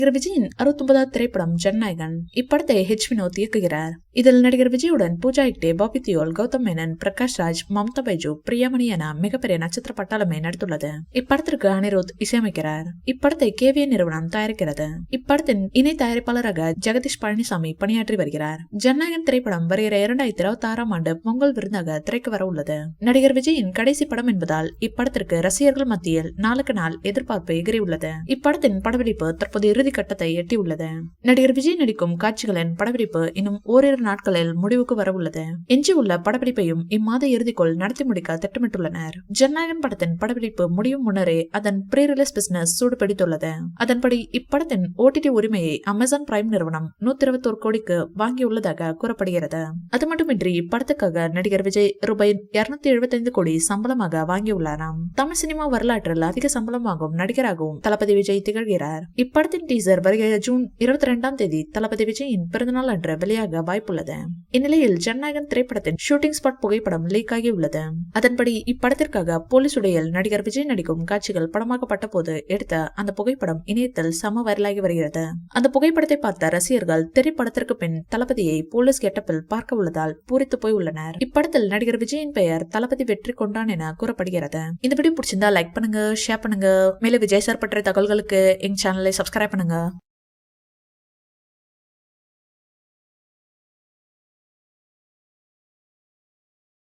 நடிகர் விஜயின் 69வது திரைப்படம் ஜனநாயகன். இப்படத்தை வினோத் இயக்குகிறார். இதில் நடிகர் விஜயுடன் பூஜா ஹெக்டே, பாபி தியோல், கௌதம் மேனன், பிரகாஷ் ராஜ், மம்தா பைஜு, பிரியாமணி என மிகப்பெரிய நட்சத்திர பட்டாளமே நடித்துள்ளது. இப்படத்திற்கு அனிருத் இசையமைக்கிறார். இப்படத்தை KVN நிறுவனம் தயாரிக்கிறது. இப்படத்தின் இணை தயாரிப்பாளராக ஜெகதீஷ் பழனிசாமி பணியாற்றி வருகிறார். ஜனநாயகன் திரைப்படம் வருகிற 2026ஆம் ஆண்டு பொங்கல் விருந்தாக திரைக்கு வர உள்ளது. நடிகர் விஜயின் கடைசி படம் என்பதால் இப்படத்திற்கு ரசிகர்கள் மத்தியில் நாளுக்கு நாள் எதிர்பார்ப்பு எகிரியுள்ளது. இப்படத்தின் படப்பிடிப்பு தற்போது இறுதி கட்டத்தை எட்டியுள்ளது. நடிகர் விஜய் நடிக்கும் காட்சிகளின் படப்பிடிப்பு இன்னும் ஓரிரு நாட்களில் முடிவுக்கு வரவுள்ளது. எஞ்சியுள்ள படப்பிடிப்பையும் இம்மாத இறுதிக்குள் நடத்தி முடிக்க திட்டமிட்டுள்ளனர். ஜனநாயகன் படத்தின் படப்பிடிப்பு முடியும் முன்னரே அதன் ப்ரீ ரிலீஸ் பிசினஸ் சூடுபிடித்துள்ளது. அதன்படி இப்படத்தின் OTT உரிமையை அமேசான் பிரைம் நிறுவனம் 121 கோடிக்கு வாங்கியுள்ளதாக கூறப்படுகிறது. அது மட்டுமின்றி இப்படத்துக்காக நடிகர் விஜய் ரூபாய் 275 கோடி சம்பளமாக வாங்கியுள்ளாராம். தமிழ் சினிமா வரலாற்றில் அதிக சம்பளம் வாங்கும் நடிகராகவும் தளபதி விஜய் திகழ்கிறார். இப்படத்தின் டீசர் வருகிற ஜூன் 22ஆம் தேதி தளபதி விஜயின் பிறந்தநாள் அன்று வெளியாக வாய்ப்புள்ளது. இந்நிலையில் ஜனநாயகன் திரைப்படத்தின் ஷூட்டிங் ஸ்பாட் புகைப்படம் லீக் ஆகியுள்ளது. அதன்படி இப்படத்திற்காக போலீஸ் உடையில் நடிகர் விஜய் நடிக்கும் காட்சிகள் படமாக்கப்பட்ட போது எடுத்த அந்த புகைப்படம் இணையத்தில் சம வைரலாகி வருகிறது. அந்த புகைப்படத்தை பார்த்த ரசிகர்கள் திரைப்படத்திற்கு பின் தளபதியை போலீஸ் கெட்டப்பில் பார்க்க உள்ளதால் பூரித்து போய் உள்ளனர். இப்படத்தில் நடிகர் விஜயின் பெயர் தளபதி வெற்றி கொண்டான் என கூறப்படுகிறது. இந்த வீடியோ பிடிச்சிருந்தா லைக் பண்ணுங்க, ஷேர் பண்ணுங்க. மேலும் விஜய் சார் பற்றிய தகவல்களுக்கு எங்க சேனலை சப்ஸ்கிரைப் பண்ணுங்க.